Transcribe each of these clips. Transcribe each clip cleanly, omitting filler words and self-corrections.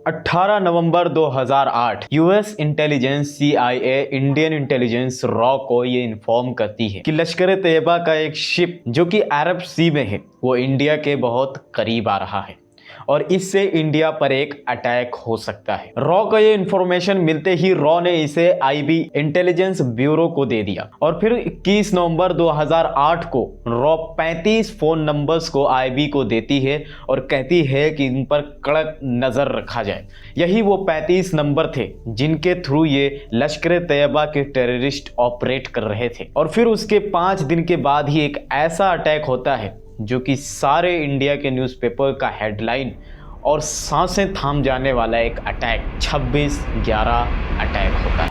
18 नवंबर 2008 US intelligence CIA Indian intelligence raw को ये inform करती है कि लश्कर तैयबा का एक शिप जो कि अरब सी में है वो इंडिया के बहुत करीब आ रहा है और इससे इंडिया पर एक अटैक हो सकता है। रॉ को ये इंफॉर्मेशन मिलते ही रॉ ने इसे IB इंटेलिजेंस ब्यूरो को दे दिया और फिर 21 नवंबर 2008 को रॉ 35 फोन नंबर्स को IB को देती है और कहती है कि इन पर कड़क नजर रखा जाए। यही वो 35 नंबर थे जिनके थ्रू ये लश्कर तैयबा के टेररिस्ट ऑपरेट कर रहे थे। और फिर उसके 5 दिन के बाद ही एक ऐसा अटैक होता है जो कि सारे इंडिया के न्यूज़पेपर का हेडलाइन और सांसें थाम जाने वाला एक अटैक 26/11 अटैक होता है।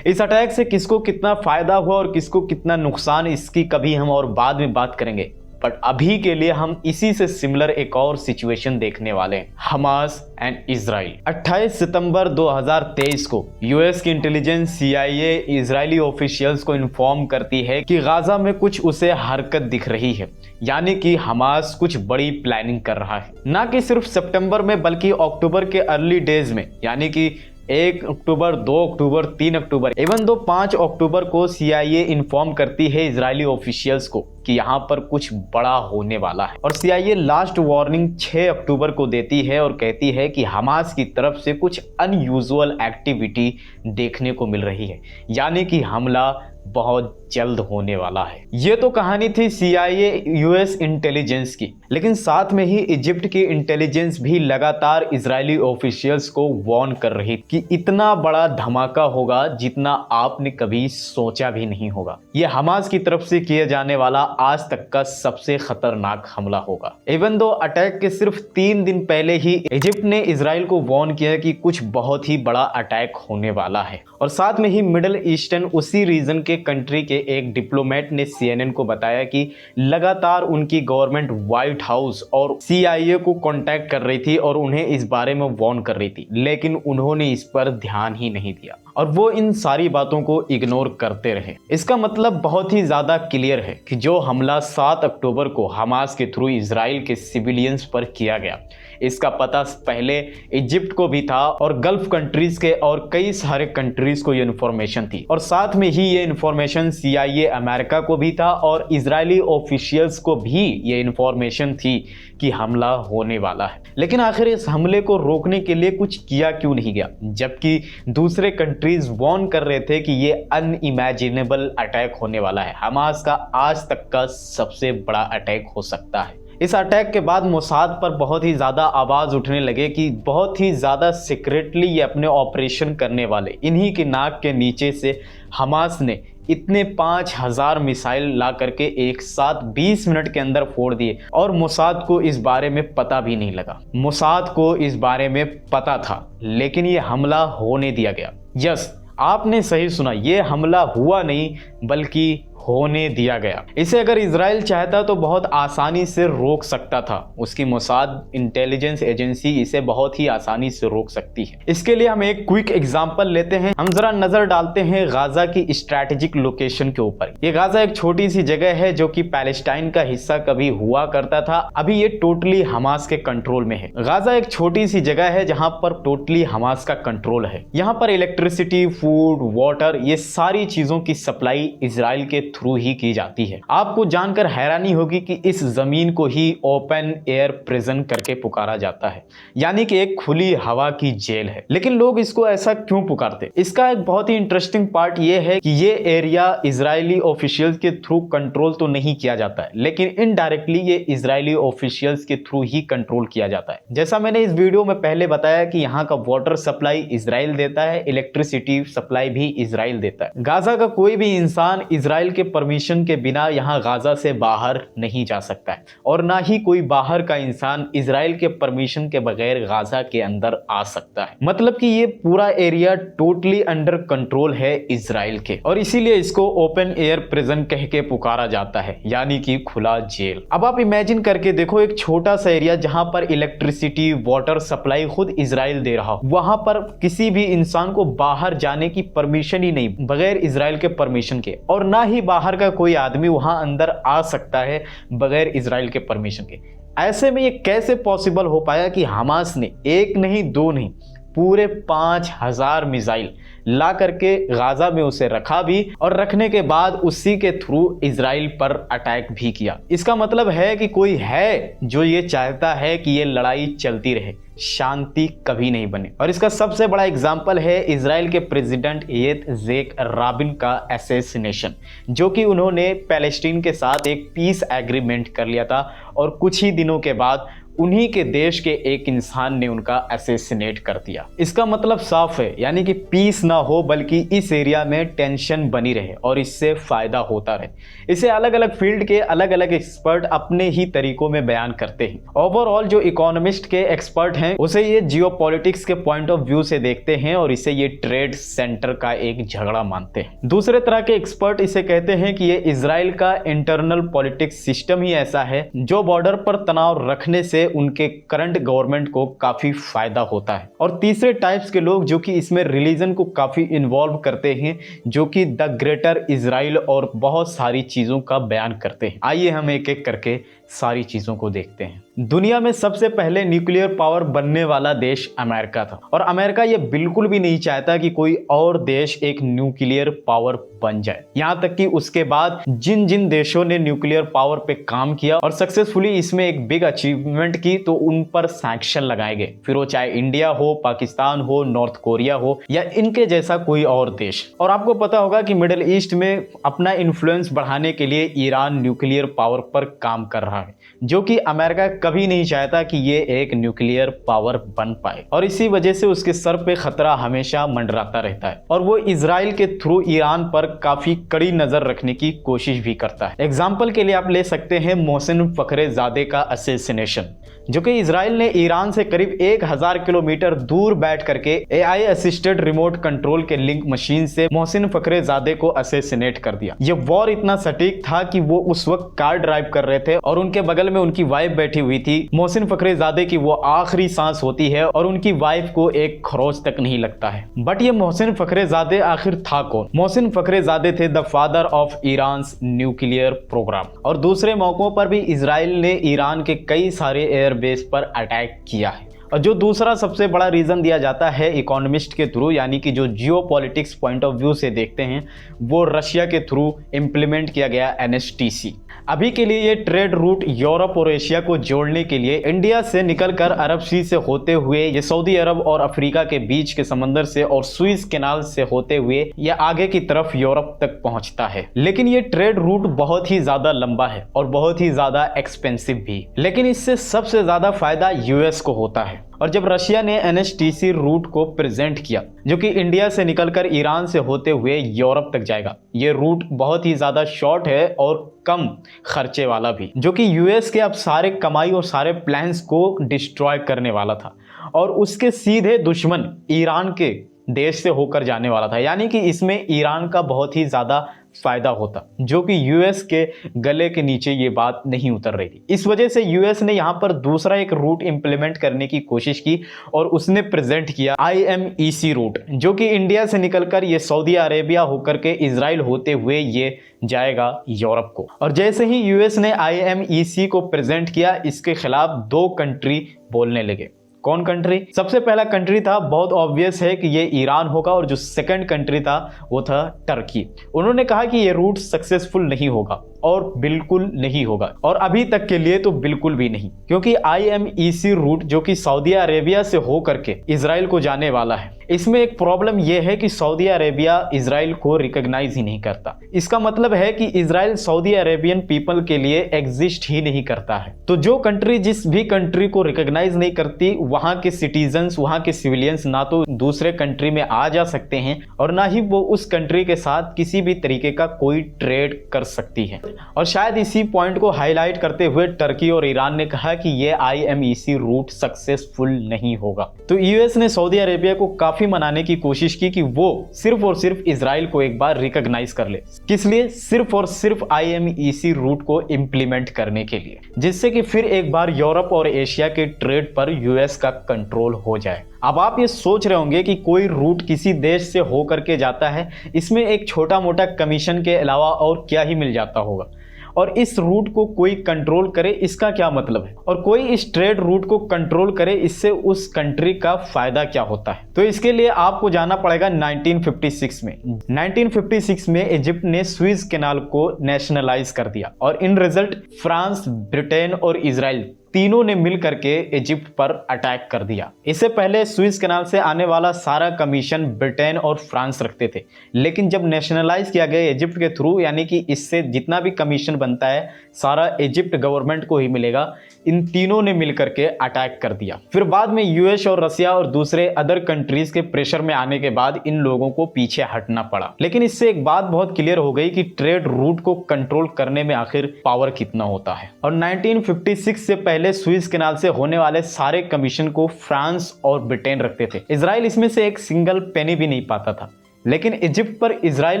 इस अटैक से किसको कितना फायदा हुआ और किसको कितना नुकसान, इसकी कभी हम और बाद में बात करेंगे, बट अभी के लिए हम इसी से सिमिलर एक और सिचुएशन देखने वाले हैं, हमास एंड इजराइल। 28 सितंबर 2023 को यूएस की इंटेलिजेंस CIA इजरायली ऑफिशियल्स को इन्फॉर्म करती है कि गाजा में कुछ उसे हरकत दिख रही है, यानी कि हमास कुछ बड़ी प्लानिंग कर रहा है। ना कि सिर्फ सितंबर में बल्कि अक्टूबर के अर्ली डेज में, यानी कि 1 अक्टूबर, 2 अक्टूबर, 3 अक्टूबर, इवन दो 5 अक्टूबर को CIA इन्फॉर्म करती है इजरायली ऑफिशियल्स को कि यहाँ पर कुछ बड़ा होने वाला है। और CIA लास्ट वार्निंग 6 अक्टूबर को देती है और कहती है कि हमास की तरफ से कुछ अनयूजुअल एक्टिविटी देखने को मिल रही है, यानी कि हमला बहुत जल्द होने वाला है। ये तो कहानी थी CIA यूएस इंटेलिजेंस की, लेकिन साथ में ही इजिप्ट की इंटेलिजेंस भी लगातार इजरायली ऑफिशियल्स को वार्न कर रही कि इतना बड़ा धमाका होगा जितना आपने कभी सोचा भी नहीं होगा। ये हमास की तरफ से किया जाने वाला आज तक का सबसे खतरनाक हमला होगा। इवन दो अटैक के सिर्फ 3 दिन पहले ही इजिप्ट ने इजराइल को वार्न किया कि कुछ बहुत ही बड़ा अटैक होने वाला है। और साथ में ही मिडिल ईस्टर्न उसी रीजन के कंट्री के एक डिप्लोमेट ने CNN को बताया कि लगातार उनकी गवर्नमेंट व्हाइट हाउस और CIA को कांटेक्ट कर रही थी और उन्हें इस बारे में वार्न कर रही थी, लेकिन उन्होंने इस पर ध्यान ही नहीं दिया और वो इन सारी बातों को इग्नोर करते रहे। इसका मतलब बहुत ही ज्यादा क्लियर है कि जो हमला 7 अक्टूबर को हमास के थ्रू इजराइल के सिविलियंस पर किया गया, इसका पता पहले इजिप्ट को भी था और गल्फ कंट्रीज के और कई सारे कंट्रीज को ये इन्फॉर्मेशन थी। और साथ में ही ये इन्फॉर्मेशन CIA अमेरिका को भी था और इजरायली ऑफिशियल्स को भी ये इन्फॉर्मेशन थी कि हमला होने वाला है। लेकिन आखिर इस हमले को रोकने के लिए कुछ किया क्यों नहीं गया, जबकि दूसरे कंट्रीज वार्न कर रहे थे कि ये अनइमेजिनेबल अटैक होने वाला है, हमास का आज तक का सबसे बड़ा अटैक हो सकता है। इस अटैक के बाद मोसाद पर बहुत ही ज़्यादा आवाज़ उठने लगे कि बहुत ही ज़्यादा सीक्रेटली ये अपने ऑपरेशन करने वाले, इन्हीं के नाक के नीचे से हमास ने इतने 5000 मिसाइल ला करके एक साथ 20 मिनट के अंदर फोड़ दिए और मोसाद को इस बारे में पता भी नहीं लगा। मोसाद को इस बारे में पता था, लेकिन ये हमला होने दिया गया। यस, आपने सही सुना, ये हमला हुआ नहीं बल्कि होने दिया गया। इसे अगर इजराइल चाहता तो बहुत आसानी से रोक सकता था, उसकी मोसाद इंटेलिजेंस एजेंसी इसे बहुत ही आसानी से रोक सकती है। इसके लिए हम एक क्विक एग्जांपल लेते हैं। हम जरा नजर डालते हैं गाजा की स्ट्रैटेजिक लोकेशन के ऊपर। ये गाजा एक छोटी सी जगह है जो कि पैलेस्टाइन का हिस्सा कभी हुआ करता था, अभी ये टोटली हमास के कंट्रोल में है। गाजा एक छोटी सी जगह है जहां पर टोटली हमास का कंट्रोल है। यहाँ पर इलेक्ट्रिसिटी, फूड, वाटर, ये सारी चीजों की सप्लाई इजराइल के थ्रू ही की जाती है। आपको जानकर हैरानी होगी कि इस जमीन को ही ओपन एयर प्रिजन करके पुकारा जाता है, यानी कि एक खुली हवा की जेल है। लेकिन लोग इसको ऐसा क्यों पुकारते? इसका एक बहुत ही इंटरेस्टिंग पार्ट ये है कि ये एरिया इजरायली ऑफिशियल्स के थ्रू कंट्रोल तो नहीं किया जाता है, लेकिन इनडायरेक्टली ये इजरायली ऑफिशियल्स के थ्रू ही कंट्रोल किया जाता है। जैसा मैंने इस वीडियो में पहले बताया कि यहाँ का वाटर सप्लाई इजराइल देता है, इलेक्ट्रिसिटी सप्लाई भी इजराइल देता है। गाजा का कोई भी इंसान इजराइल के परमिशन के बिना यहां गाजा से बाहर नहीं जा सकता है और ना ही कोई बाहर का इंसान इजराइल के परमिशन के बगैर गाजा के अंदर आ सकता है। मतलब कि ये पूरा एरिया टोटली अंडर कंट्रोल है इजराइल के और इसीलिए इसको ओपन एयर प्रिजन कह के पुकारा जाता है, यानी कि खुला जेल। अब आप इमेजिन करके देखो, एक छोटा सा एरिया जहां पर इलेक्ट्रिसिटी, वाटर सप्लाई खुद इजराइल दे रहा हो, वहां पर किसी भी इंसान को बाहर जाने की परमिशन ही नहीं बगैर इजराइल के परमिशन के, और ना ही बाहर का कोई आदमी वहां अंदर आ सकता है बगैर इजराइल के परमिशन के। ऐसे में ये कैसे पॉसिबल हो पाया कि हमास ने एक नहीं दो नहीं पूरे 5000 मिसाइल ला करके गाजा में उसे रखा भी और रखने के बाद उसी के थ्रू इजराइल पर अटैक भी किया। इसका मतलब है कि कोई है जो ये चाहता है कि ये लड़ाई चलती रहे, शांति कभी नहीं बने। और इसका सबसे बड़ा एग्जाम्पल है इजराइल के प्रेसिडेंट येत्ज़ेक राबिन का असैसिनेशन, जो कि उन्होंने पैलेस्टीन के साथ एक पीस एग्रीमेंट कर लिया था और कुछ ही दिनों के बाद उन्हीं के देश के एक इंसान ने उनका असैसिनेट कर दिया। इसका मतलब साफ है, यानी कि पीस ना हो बल्कि इस एरिया में टेंशन बनी रहे और इससे फायदा होता रहे। इसे अलग अलग फील्ड के अलग अलग एक्सपर्ट अपने ही तरीकों में बयान करते हैं। ओवरऑल जो इकोनॉमिस्ट के एक्सपर्ट हैं उसे ये जियोपॉलिटिक्स के पॉइंट ऑफ व्यू से देखते हैं और इसे ये ट्रेड सेंटर का एक झगड़ा मानते हैं। दूसरे तरह के एक्सपर्ट इसे कहते हैं कि ये इजराइल का इंटरनल पॉलिटिक्स सिस्टम ही ऐसा है जो बॉर्डर पर तनाव रखने से उनके करंट गवर्नमेंट को काफी फायदा होता है। और तीसरे टाइप्स के लोग जो कि इसमें रिलीजन को काफी इन्वॉल्व करते हैं, जो कि द ग्रेटर इजराइल और बहुत सारी चीजों का बयान करते हैं। आइए हम एक एक करके सारी चीजों को देखते हैं। दुनिया में सबसे पहले न्यूक्लियर पावर बनने वाला देश अमेरिका था और अमेरिका ये बिल्कुल भी नहीं चाहता कि कोई और देश एक न्यूक्लियर पावर बन जाए। यहाँ तक कि उसके बाद जिन जिन देशों ने न्यूक्लियर पावर पे काम किया और सक्सेसफुली इसमें एक बिग अचीवमेंट की तो उन पर सैंक्शन लगाए गए, फिर वो चाहे इंडिया हो, पाकिस्तान हो, नॉर्थ कोरिया हो या इनके जैसा कोई और देश। और आपको पता होगा कि मिडिल ईस्ट में अपना इन्फ्लुएंस बढ़ाने के लिए ईरान न्यूक्लियर पावर पर काम कर रहा है, जो कि अमेरिका कभी नहीं चाहता कि ये एक न्यूक्लियर पावर बन पाए और इसी वजह से उसके सर पे खतरा हमेशा मंडराता रहता है और वो इजराइल के थ्रू ईरान पर काफी कड़ी नजर रखने की कोशिश भी करता है। एग्जाम्पल के लिए आप ले सकते हैं मोहसिन फखरेजादे का असैसिनेशन, जो कि इजराइल ने ईरान से करीब 1000 किलोमीटर दूर बैठ करके एआई असिस्टेड रिमोट कंट्रोल के लिंक मशीन से मोहसिन फखरेजादे को असैसिनेट कर दिया। ये वॉर इतना सटीक था कि वो उस वक्त कार ड्राइव कर रहे थे और उनके बगल में उनकी वाइफ बैठी हुई थी। मोहसिन फखरेजादे की वो आखिरी सांस होती है और उनकी वाइफ को एक खरोच तक नहीं लगता है। बट ये मोहसिन फखरेजादे आखिर था कौन? मोहसिन फखरेजादे थे the father of Iran nuclear program. और दूसरे मौकों पर भी इजराइल ने ईरान के कई सारे एयरबेस पर अटैक किया है। और जो दूसरा सबसे बड़ा रीजन दिया जाता है इकोनॉमिस्ट के थ्रू, यानी कि जो जियोपॉलिटिक्स पॉइंट ऑफ व्यू से देखते हैं, वो रशिया के थ्रू इंप्लीमेंट किया गया NSTC। अभी के लिए ये ट्रेड रूट यूरोप और एशिया को जोड़ने के लिए इंडिया से निकलकर अरब सी से होते हुए ये सऊदी अरब और अफ्रीका के बीच के समंदर से और सुइज कैनाल से होते हुए ये आगे की तरफ यूरोप तक पहुंचता है। लेकिन ये ट्रेड रूट बहुत ही ज्यादा लंबा है और बहुत ही ज्यादा एक्सपेंसिव भी। लेकिन इससे सबसे ज्यादा फायदा यूएस को होता है। और जब रशिया ने NSTC रूट को प्रेजेंट किया, जो कि इंडिया से निकलकर ईरान से होते हुए यूरोप तक जाएगा, ये रूट बहुत ही ज्यादा शॉर्ट है और कम खर्चे वाला भी, जो कि यूएस के अब सारे कमाई और सारे प्लान्स को डिस्ट्रॉय करने वाला था और उसके सीधे दुश्मन ईरान के देश से होकर जाने वाला था। यानी कि इसमें ईरान का बहुत ही ज्यादा फायदा होता, जो कि यूएस के गले के नीचे ये बात नहीं उतर रही थी। इस वजह से यूएस ने यहाँ पर दूसरा एक रूट इंप्लीमेंट करने की कोशिश की और उसने प्रेजेंट किया IMEC रूट, जो कि इंडिया से निकलकर ये सऊदी अरेबिया होकर के इजराइल होते हुए ये जाएगा यूरोप को। और जैसे ही यूएस ने IMEC को प्रेजेंट किया, इसके खिलाफ 2 कंट्री बोलने लगे। कौन कंट्री? सबसे पहला कंट्री था, बहुत ऑब्वियस है कि ये ईरान होगा, और जो सेकंड कंट्री था वो था टर्की। उन्होंने कहा कि ये रूट सक्सेसफुल नहीं होगा और बिल्कुल नहीं होगा, और अभी तक के लिए तो बिल्कुल भी नहीं, क्योंकि IMEC रूट जो कि सऊदी अरेबिया से होकर के इजराइल को जाने वाला है, इसमें एक प्रॉब्लम यह है कि सऊदी अरेबिया इजराइल को रिकॉग्नाइज ही नहीं करता। इसका मतलब है कि इजराइल सऊदी अरेबियन पीपल के लिए एग्जिस्ट ही नहीं करता है। तो जो कंट्री जिस भी कंट्री को रिकॉग्नाइज नहीं करती, वहां के सिटीजन्स, वहां के सिविलियंस ना तो दूसरे कंट्री में आ जा सकते हैं और ना ही वो उस कंट्री के साथ किसी भी तरीके का कोई ट्रेड कर सकती है। और शायद इसी पॉइंट को हाईलाइट करते हुए टर्की और ईरान ने कहा कि ये IMEC रूट सक्सेसफुल नहीं होगा। तो यूएस ने सऊदी अरेबिया को काफी मनाने की कोशिश की कि वो सिर्फ और सिर्फ इजराइल को एक बार रिकॉग्नाइज कर ले। किस लिए? सिर्फ और सिर्फ IMEC रूट को इंप्लीमेंट करने के लिए, जिससे कि फिर एक बार यूरोप और एशिया के ट्रेड पर यूएस का कंट्रोल हो जाए। अब आप ये सोच रहे होंगे कि कोई रूट किसी देश से होकर के जाता है, इसमें एक छोटा मोटा कमीशन के अलावा और क्या ही मिल जाता होगा। और इस रूट को कोई कंट्रोल करे इसका क्या मतलब है, और कोई इस ट्रेड रूट को कंट्रोल करे इससे उस कंट्री का फायदा क्या होता है। तो इसके लिए आपको जाना पड़ेगा 1956 में। 1956 में इजिप्ट ने स्विस कैनाल को नेशनलाइज कर दिया और इन रिजल्ट फ्रांस, ब्रिटेन और इजराइल तीनों ने मिल करके इजिप्ट पर अटैक कर दिया। इससे पहले स्विस कैनाल से आने वाला सारा कमीशन ब्रिटेन और फ्रांस रखते थे, लेकिन जब नेशनलाइज किया गया इजिप्ट के थ्रू, यानी कि इससे जितना भी कमीशन बनता है सारा इजिप्ट गवर्नमेंट को ही मिलेगा, इन तीनों ने मिल करके अटैक कर दिया। फिर बाद में यूएस और रसिया और दूसरे अदर कंट्रीज के प्रेशर में आने के बाद इन लोगों को पीछे हटना पड़ा। लेकिन इससे एक बात बहुत क्लियर हो गई कि ट्रेड रूट को कंट्रोल करने में आखिर पावर कितना होता है। और 1956 से पहले स्विस कैनाल से होने वाले सारे कमीशन को फ्रांस और ब्रिटेन रखते थे। इजराइल इसमें से एक सिंगल पेनी भी नहीं पाता था। लेकिन इजिप्ट पर इजराइल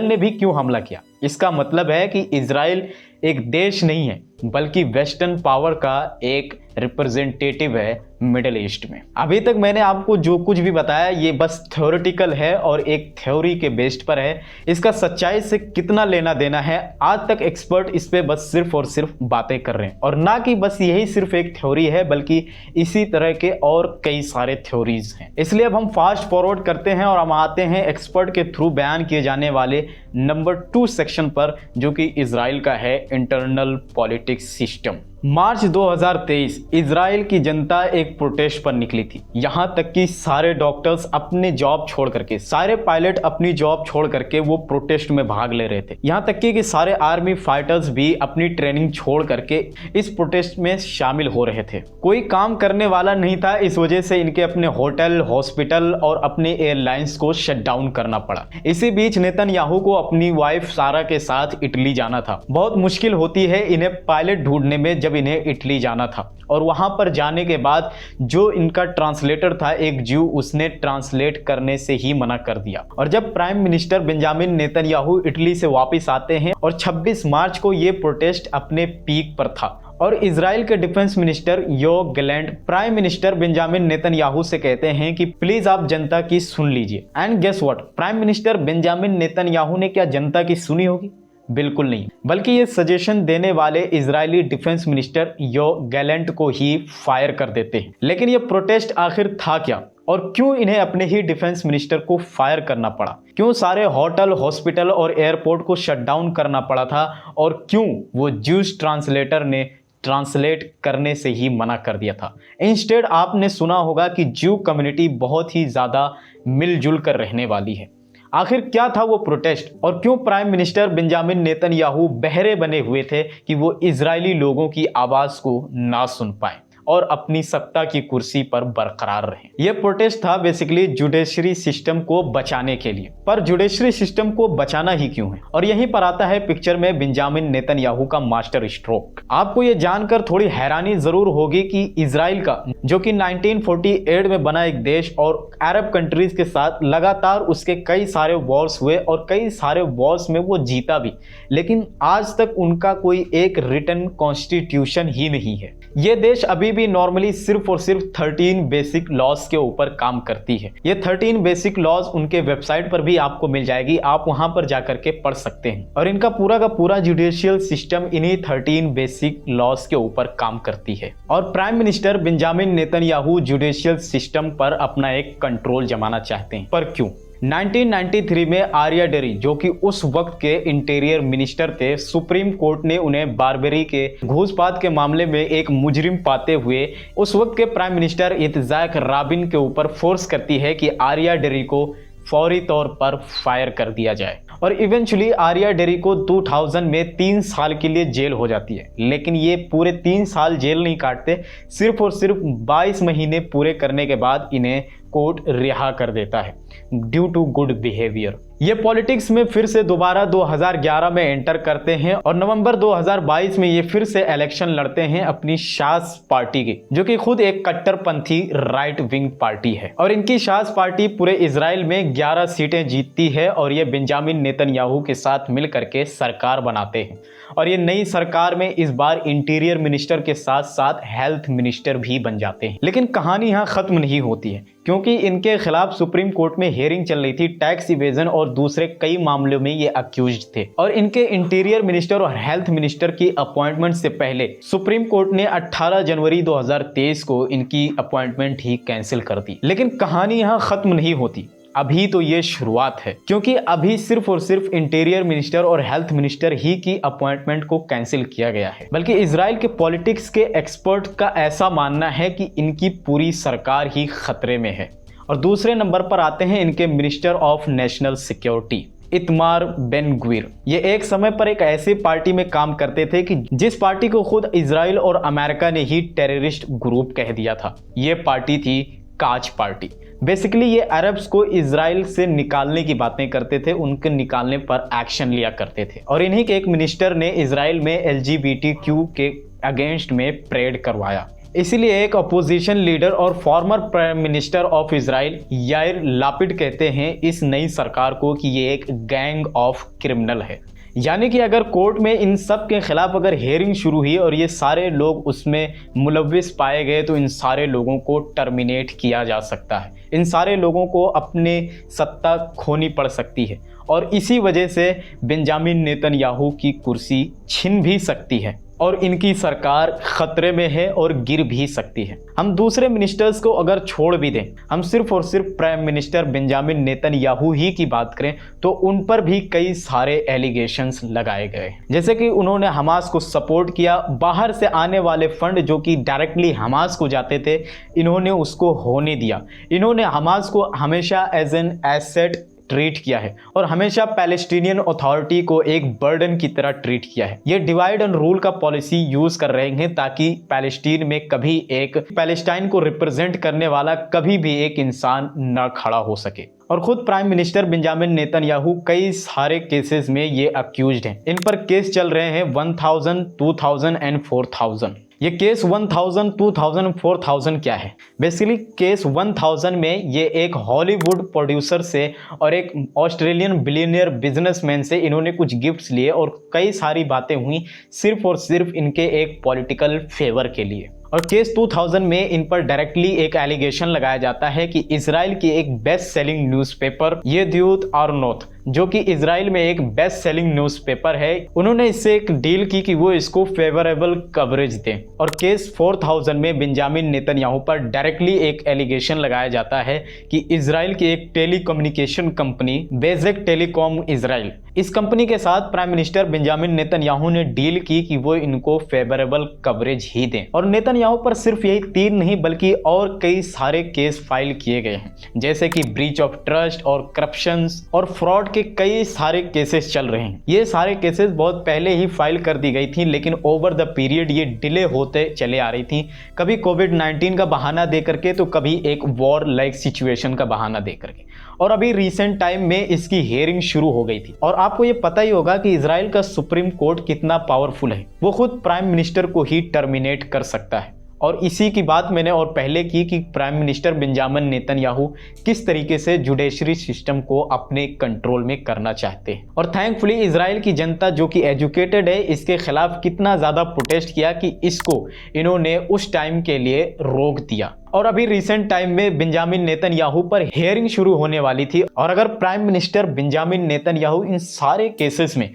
ने भी क्यों हमला किया? इसका मतलब है कि इजराइल एक देश नहीं है बल्कि वेस्टर्न पावर का एक रिप्रेजेंटेटिव है मिडिल ईस्ट में। अभी तक मैंने आपको जो कुछ भी बताया ये बस थ्योरेटिकल है और एक थ्योरी के बेस्ड पर है। इसका सच्चाई से कितना लेना देना है आज तक एक्सपर्ट इस पे बस सिर्फ और सिर्फ बातें कर रहे हैं, और ना कि बस यही सिर्फ एक थ्योरी है बल्कि इसी तरह के और कई सारे थ्योरीज हैं। इसलिए अब हम फास्ट फॉरवर्ड करते हैं और हम आते हैं एक्सपर्ट के थ्रू बयान किए जाने वाले नंबर 2 सेक्शन पर, जो कि इजराइल का है इंटरनल पॉलिटिक्स सिस्टम। मार्च 2023 इजराइल की जनता एक प्रोटेस्ट पर निकली थी। यहां तक कि सारे डॉक्टर्स अपने जॉब छोड़ करके, सारे पायलट अपनी जॉब छोड़ करके वो प्रोटेस्ट में भाग ले रहे थे। यहां तक कि सारे आर्मी फाइटर्स भी अपनी ट्रेनिंग छोड़ करके इस प्रोटेस्ट में शामिल हो रहे थे। कोई काम करने वाला नहीं था, इस वजह से इनके अपने होटल, हॉस्पिटल और अपने एयरलाइंस को शट डाउन करना पड़ा। इसी बीच नेतन्याहू को अपनी वाइफ सारा के साथ इटली जाना था। बहुत मुश्किल होती है इन्हें पायलट ढूंढने में जब इन्हें इटली जाना था, और वहां पर जाने के बाद जो इनका ट्रांसलेटर था एक ज्यू, उसने ट्रांसलेट करने से ही मना कर दिया। और जब prime minister Benjamin Netanyahu Italy से वापस आते हैं और 26 मार्च को ये प्रोटेस्ट अपने पीक पर था, और इजराइल के defence minister Yoav Gallant prime minister Benjamin Netanyahu से कहते हैं कि प्लीज आप जनता की सुन लीजिए। And guess what, prime minister Benjamin Netanyahu ने क्या जनता की सुनी होगी? बिल्कुल नहीं, बल्कि ये सजेशन देने वाले Israeli defence minister Yoav Gallant को ही फायर कर देते हैं। लेकिन ये प्रोटेस्ट आखिर था क्या, और क्यों इन्हें अपने ही डिफेंस मिनिस्टर को फायर करना पड़ा? क्यों सारे होटल, हॉस्पिटल और एयरपोर्ट को शट डाउन करना पड़ा था? और क्यों वो ज्यूस ट्रांसलेटर ने ट्रांसलेट करने से ही मना कर दिया था? इंस्टेड आपने सुना होगा कि ज्यू कम्युनिटी बहुत ही ज्यादा मिलजुल कर रहने वाली है। आखिर क्या था वो प्रोटेस्ट, और क्यों प्राइम मिनिस्टर बेंजामिन नेतन्याहू बहरे बने हुए थे कि वो इजरायली लोगों की आवाज को ना सुन पाए और अपनी सत्ता की कुर्सी पर बरकरार रहे? यह प्रोटेस्ट था बेसिकली जुडिशरी सिस्टम को बचाने के लिए। पर जुडिशरी सिस्टम को बचाना ही क्यों है? और यहीं पर आता है पिक्चर में बेंजामिन नेतन्याहू का मास्टर स्ट्रोक। आपको यह जानकर थोड़ी हैरानी जरूर होगी कि इजराइल का, जो कि 1948 में बना एक देश और अरब कंट्रीज के साथ लगातार उसके कई सारे वॉर्स हुए और कई सारे वॉर्स में वो जीता भी, लेकिन आज तक उनका कोई एक रिटन कॉन्स्टिट्यूशन ही नहीं है। ये देश अभी भी नॉर्मली सिर्फ और सिर्फ 13 बेसिक लॉज के ऊपर काम करती है। ये 13 बेसिक लॉज उनके वेबसाइट पर भी आपको मिल जाएगी, आप वहां पर जाकर के पढ़ सकते हैं। और इनका पूरा का पूरा जुडिशियल सिस्टम इन्हीं 13 बेसिक लॉज के ऊपर काम करती है। और prime minister Benjamin Netanyahu judicial system पर अपना एक कंट्रोल जमाना चाहते हैं। पर क्यों? 1993 में आर्या डेरी, जो कि उस वक्त के इंटीरियर मिनिस्टर थे, सुप्रीम कोर्ट ने उन्हें बारबेरी के घूसपात के मामले में एक मुजरिम पाते हुए उस वक्त के प्राइम मिनिस्टर इत्जाक राबिन के ऊपर फोर्स करती है कि आर्या डेरी को फौरी तौर पर फायर कर दिया जाए। और इवेंचुअली आर्या डेरी को 2000 में 3 साल के लिए जेल हो जाती है। लेकिन ये पूरे 3 साल जेल नहीं काटते, सिर्फ और सिर्फ 22 महीने पूरे करने के बाद इन्हें कोर्ट रिहा कर देता है ड्यू टू गुड बिहेवियर। ये पॉलिटिक्स में फिर से दोबारा 2011 में एंटर करते हैं और नवंबर 2022 में ये फिर से इलेक्शन लड़ते हैं अपनी शास पार्टी की, जो कि खुद एक कट्टरपंथी राइट विंग पार्टी है। और इनकी शास पार्टी पूरे इजराइल में 11 सीटें जीतती है और ये बेंजामिन नेतन्याहू के साथ मिल करके सरकार बनाते हैं। और ये नई सरकार में इस बार इंटीरियर मिनिस्टर के साथ साथ हेल्थ मिनिस्टर भी बन जाते हैं। लेकिन कहानी यहाँ खत्म नहीं होती है, क्योंकि इनके खिलाफ सुप्रीम कोर्ट में हियरिंग चल रही थी, टैक्स इवेजन और दूसरे कई मामलों में ये अक्यूज्ड थे। और इनके इंटीरियर मिनिस्टर और हेल्थ मिनिस्टर की अपॉइंटमेंट से पहले सुप्रीम कोर्ट ने 18 जनवरी 2023 को इनकी अपॉइंटमेंट ही कैंसिल कर दी। लेकिन कहानी यहाँ खत्म नहीं होती, अभी तो ये शुरुआत है, क्योंकि अभी सिर्फ और सिर्फ इंटीरियर मिनिस्टर और हेल्थ मिनिस्टर ही की अपॉइंटमेंट को कैंसिल किया गया है। बल्कि इजराइल के पॉलिटिक्स के एक्सपर्ट का ऐसा मानना है कि इनकी पूरी सरकार ही खतरे में है। और दूसरे नंबर पर आते हैं इनके minister of national security Itamar Ben Gvir. ये एक समय पर एक ऐसी पार्टी में काम करते थे कि जिस पार्टी को खुद इजराइल और अमेरिका ने ही टेररिस्ट ग्रुप कह दिया था। ये पार्टी थी काच पार्टी। बेसिकली ये अरब्स को इजराइल से निकालने की बातें करते थे, उनके निकालने पर एक्शन लिया करते थे। और इन्हीं के एक मिनिस्टर ने इजराइल में LGBTQ के अगेंस्ट में परेड करवाया। इसीलिए एक अपोजिशन लीडर और former prime minister of Israel Yair Lapid कहते हैं इस नई सरकार को कि ये एक गैंग ऑफ क्रिमिनल है। यानी कि अगर कोर्ट में इन सब के खिलाफ अगर हियरिंग शुरू हुई और ये सारे लोग उसमें मुलव्विस पाए गए तो इन सारे लोगों को टर्मिनेट किया जा सकता है, इन सारे लोगों को अपने सत्ता खोनी पड़ सकती है और इसी वजह से बेंजामिन नेतन्याहू की कुर्सी छिन भी सकती है और इनकी सरकार खतरे में है और गिर भी सकती है। हम दूसरे मिनिस्टर्स को अगर छोड़ भी दें, हम सिर्फ और सिर्फ प्राइम मिनिस्टर बेंजामिन नेतन्याहू ही की बात करें तो उन पर भी कई सारे एलिगेशंस लगाए गए, जैसे कि उन्होंने हमास को सपोर्ट किया, बाहर से आने वाले फंड जो कि डायरेक्टली हमास को जाते थे इन्होंने उसको होने दिया। इन्होंने हमास को हमेशा एज एन एसेट ट्रीट किया है और हमेशा पैलेस्टीनियन अथॉरिटी को एक बर्डन की तरह ट्रीट किया है। ये डिवाइड एंड रूल का पॉलिसी यूज कर रहे हैं ताकि पैलेस्टीन में कभी एक पैलेस्टाइन को रिप्रेजेंट करने वाला कभी भी एक इंसान न खड़ा हो सके। और खुद प्राइम मिनिस्टर बेंजामिन नेतन्याहू कई सारे केसेस में ये अक्यूज्ड हैं। इन पर केस चल रहे हैं 1000, 2000 एंड 4000। ये केस 1000, 2000, 4000 क्या है? बेसिकली केस 1000 में ये एक हॉलीवुड प्रोड्यूसर से और एक ऑस्ट्रेलियन बिलियनियर बिजनेसमैन से इन्होंने कुछ गिफ्ट्स लिए और कई सारी बातें हुई सिर्फ और सिर्फ इनके एक पॉलिटिकल फेवर के लिए। और केस 2000 में इन पर डायरेक्टली एक एलिगेशन लगाया जाता है कि इजराइल की एक बेस्ट सेलिंग न्यूज़पेपर येदियोत आरोनोथ, जो कि इजराइल में एक बेस्ट सेलिंग न्यूज़पेपर है, उन्होंने इससे एक डील की कि वो इसको फेवरेबल कवरेज दें। और केस 4000 में बेंजामिन नेतन्याहू पर डायरेक्टली एक एलिगेशन लगाया जाता है कि इजराइल की एक टेलीकम्युनिकेशन कंपनी बेजेक टेलीकॉम इजराइल, इस कंपनी के साथ प्राइम मिनिस्टर बेंजामिन नेतन्याहू ने डील की कि वो इनको फेवरेबल कवरेज ही दें। और नेतन्याहू पर सिर्फ यही 3 नहीं बल्कि और कई सारे केस फाइल किए गए हैं, जैसे कि ब्रीच ऑफ ट्रस्ट और करप्शन और फ्रॉड के कई सारे केसेस चल रहे हैं। ये सारे केसेस बहुत पहले ही फाइल कर दी गई थी, लेकिन ओवर द पीरियड ये डिले होते चले आ रही थी, कभी कोविड-19 का बहाना दे करके तो कभी एक वॉर लाइक सिचुएशन का बहाना दे करके। और अभी रिसेंट टाइम में इसकी हियरिंग शुरू हो गई थी। और आपको ये पता ही होगा कि इजराइल का सुप्रीम कोर्ट कितना पावरफुल है, वो खुद प्राइम मिनिस्टर को ही टर्मिनेट कर सकता है। और इसी की बात मैंने और पहले की कि प्राइम मिनिस्टर बेंजामिन नेतन्याहू किस तरीके से जुडिशरी सिस्टम को अपने कंट्रोल में करना चाहते हैं। और थैंकफुली इजराइल की जनता जो कि एजुकेटेड है इसके खिलाफ कितना ज़्यादा प्रोटेस्ट किया कि इसको इन्होंने उस टाइम के लिए रोक दिया। और अभी रिसेंट टाइम में बेंजामिन नेतन्याहू पर हियरिंग शुरू होने वाली थी और अगर प्राइम मिनिस्टर बेंजामिन नेतन्याहू इन सारे केसेस में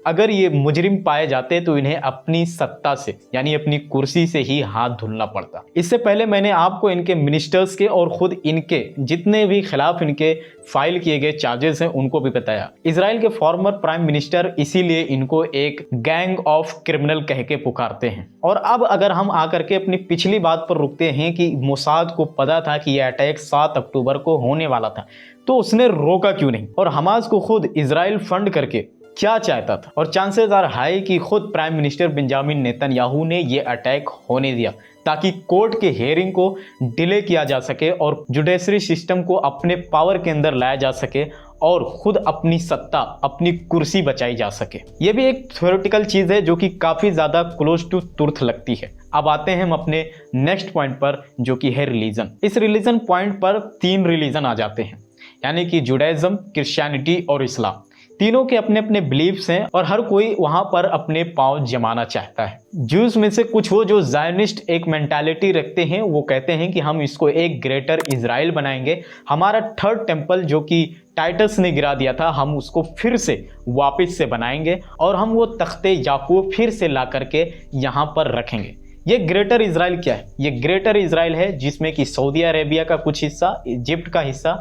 अगर ये मुजरिम पाए जाते तो इन्हें अपनी सत्ता से यानी अपनी कुर्सी से ही हाथ धुलना पड़ता। इससे पहले मैंने आपको इनके मिनिस्टर्स के और खुद इनके जितने भी खिलाफ इनके फाइल किए गए चार्जेस हैं उनको भी बताया। इजराइल के फॉर्मर प्राइम मिनिस्टर इसीलिए इनको एक गैंग ऑफ क्रिमिनल कह के पुकारते हैं। और अब अगर हम आकर के अपनी पिछली बात पर रुकते हैं कि मोसाद को पता था कि यह अटैक 7 अक्टूबर को होने वाला था, तो उसने रोका क्यों नहीं? और हमास को खुद इजराइल फंड करके क्या चाहता था? और चांसेस आर हाई कि खुद प्राइम मिनिस्टर बेंजामिन नेतन्याहू ने ये अटैक होने दिया ताकि कोर्ट के हियरिंग को डिले किया जा सके और जुडिशरी सिस्टम को अपने पावर के अंदर लाया जा सके और खुद अपनी सत्ता, अपनी कुर्सी बचाई जा सके। ये भी एक थ्योरेटिकल चीज़ है जो कि काफ़ी ज़्यादा क्लोज टू ट्रुथ लगती है। अब आते हैं हम अपने नेक्स्ट पॉइंट पर जो कि है रिलीजन। इस रिलीजन पॉइंट पर 3 रिलीजन आ जाते हैं, यानी कि जुडाइज्म, क्रिश्चियनिटी और इस्लाम। तीनों के अपने अपने बिलीफ्स हैं और हर कोई वहां पर अपने पांव जमाना चाहता है। ज्यूज में से कुछ वो जो जायनिस्ट एक मेंटालिटी रखते हैं, वो कहते हैं कि हम इसको एक ग्रेटर इजराइल बनाएंगे, हमारा थर्ड टेम्पल जो कि टाइटस ने गिरा दिया था, हम उसको फिर से वापस से बनाएंगे और हम वो तख्ते याकूब फिर से ला करके यहाँ पर रखेंगे। ये ग्रेटर इजराइल क्या है? ये ग्रेटर इजराइल है जिसमें कि सऊदी अरेबिया का कुछ हिस्सा, इजिप्ट का हिस्सा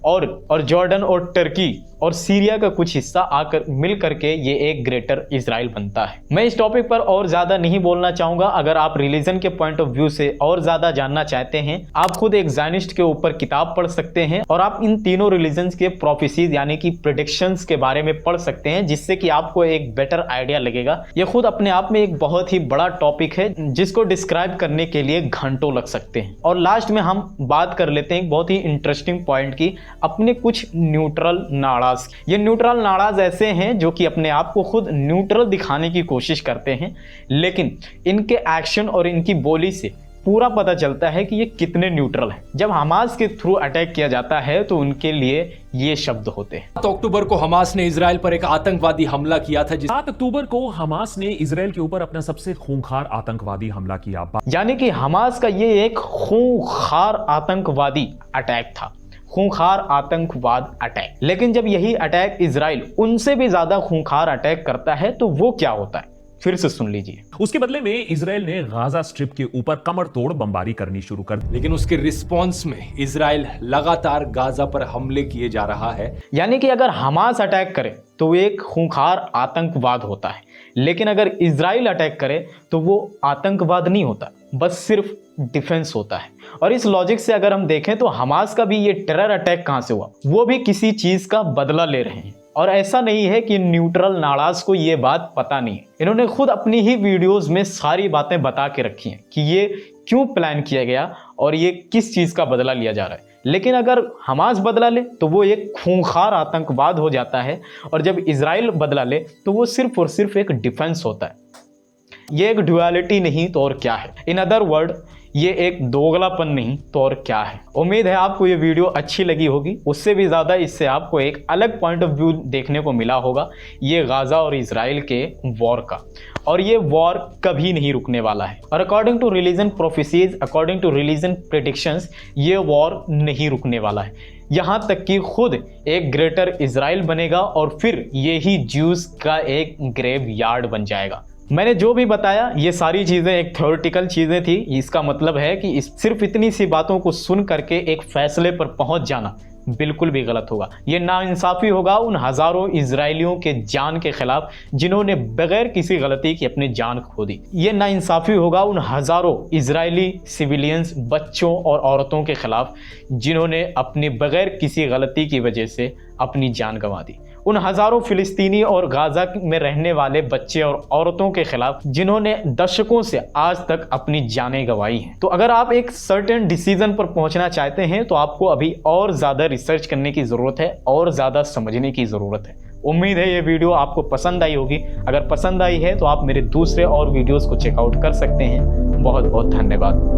और जॉर्डन और टर्की और सीरिया का कुछ हिस्सा आकर मिल करके ये एक ग्रेटर इजराइल बनता है। मैं इस टॉपिक पर और ज्यादा नहीं बोलना चाहूंगा। अगर आप रिलीजन के पॉइंट ऑफ व्यू से और ज्यादा जानना चाहते हैं, आप खुद एक ज़ायनिस्ट के ऊपर किताब पढ़ सकते हैं और आप इन तीनों रिलीजन्स के प्रोफेसीज यानी कि प्रेडिक्शंस के बारे में पढ़ सकते हैं, जिससे कि आपको एक बेटर आइडिया लगेगा। ये खुद अपने आप में एक बहुत ही बड़ा टॉपिक है जिसको डिस्क्राइब करने के लिए घंटों लग सकते हैं। और लास्ट में हम बात कर लेते हैं एक बहुत ही इंटरेस्टिंग पॉइंट की, अपने कुछ न्यूट्रल नाड़ाज। ये न्यूट्रल नाड़ाज ऐसे हैं जो कि अपने आप को खुद न्यूट्रल दिखाने की कोशिश करते हैं, लेकिन इनके एक्शन और इनकी बोली से पूरा पता चलता है कि ये कितने न्यूट्रल हैं। जब हमास के थ्रू अटैक किया जाता है तो उनके लिए ये शब्द होते हैं। 7 अक्टूबर को हमास ने इजराइल पर एक आतंकवादी हमला किया था। 7 अक्टूबर को हमास ने इजराइल के ऊपर अपना सबसे खूंखार आतंकवादी हमला किया। यानी कि हमास का ये एक खूंखार आतंकवादी अटैक था, खूंखार आतंकवाद अटैक। लेकिन जब यही अटैक इजराइल उनसे भी ज्यादा खूंखार अटैक करता है तो वो क्या होता है, फिर से सुन लीजिए। उसके बदले में इजराइल ने गाजा स्ट्रिप के ऊपर कमर तोड़ बमबारी करनी शुरू कर दी। लेकिन उसके रिस्पॉन्स में इजराइल लगातार गाजा पर हमले किए जा रहा है। यानी कि अगर हमास अटैक करे तो वो एक खूंखार आतंकवाद होता है, लेकिन अगर इजराइल अटैक करे तो वो आतंकवाद नहीं होता, बस सिर्फ डिफेंस होता है। और इस लॉजिक से अगर हम देखें तो हमास का भी ये टेरर अटैक कहां से हुआ, वो भी किसी चीज का बदला ले रहे हैं। और ऐसा नहीं है कि न्यूट्रल नाड़ाज को ये बात पता नहीं है, इन्होंने खुद अपनी ही वीडियोस में सारी बातें बता के रखी हैं कि ये क्यों प्लान किया गया और ये किस चीज का बदला लिया जा रहा है। लेकिन अगर हमास बदला ले तो वो एक खूंखार आतंकवाद हो जाता है, और जब इजराइल बदला ले तो वो सिर्फ और सिर्फ एक डिफेंस होता है। ये एक ड्युअलिटी नहीं तो और क्या है। इन अदर वर्ड, ये एक दोगलापन नहीं तो और क्या है। उम्मीद है आपको ये वीडियो अच्छी लगी होगी, उससे भी ज़्यादा इससे आपको एक अलग पॉइंट ऑफ व्यू देखने को मिला होगा ये गाजा और इजराइल के वॉर का। और ये वॉर कभी नहीं रुकने वाला है, और according to religion prophecies, according to religion predictions, ये वॉर नहीं रुकने वाला है। यहाँ तक कि खुद एक ग्रेटर इजराइल बनेगा और फिर ये ही ज्यूज का एक ग्रेव यार्ड बन जाएगा। मैंने जो भी बताया ये सारी चीज़ें एक थ्योरेटिकल चीज़ें थी। इसका मतलब है कि सिर्फ इतनी सी बातों को सुन करके एक फैसले पर पहुंच जाना बिल्कुल भी गलत होगा। ये नाइंसाफ़ी होगा उन हज़ारों इजरायलियों के जान के खिलाफ जिन्होंने बगैर किसी गलती की अपनी जान खो दी। ये नाइंसाफ़ी होगा उन हज़ारों इजरायली सिविलियंस, बच्चों और औरतों के खिलाफ जिन्होंने अपनी बगैर किसी गलती की वजह से अपनी जान गंवा दी। उन हज़ारों फिलिस्तीनी और गाजा में रहने वाले बच्चे और औरतों के खिलाफ जिन्होंने दशकों से आज तक अपनी जानें गंवाई हैं। तो अगर आप एक सर्टेन डिसीजन पर पहुंचना चाहते हैं तो आपको अभी और ज़्यादा रिसर्च करने की ज़रूरत है और ज़्यादा समझने की ज़रूरत है। उम्मीद है ये वीडियो आपको पसंद आई होगी। अगर पसंद आई है तो आप मेरे दूसरे और वीडियोज़ को चेकआउट कर सकते हैं। बहुत बहुत धन्यवाद।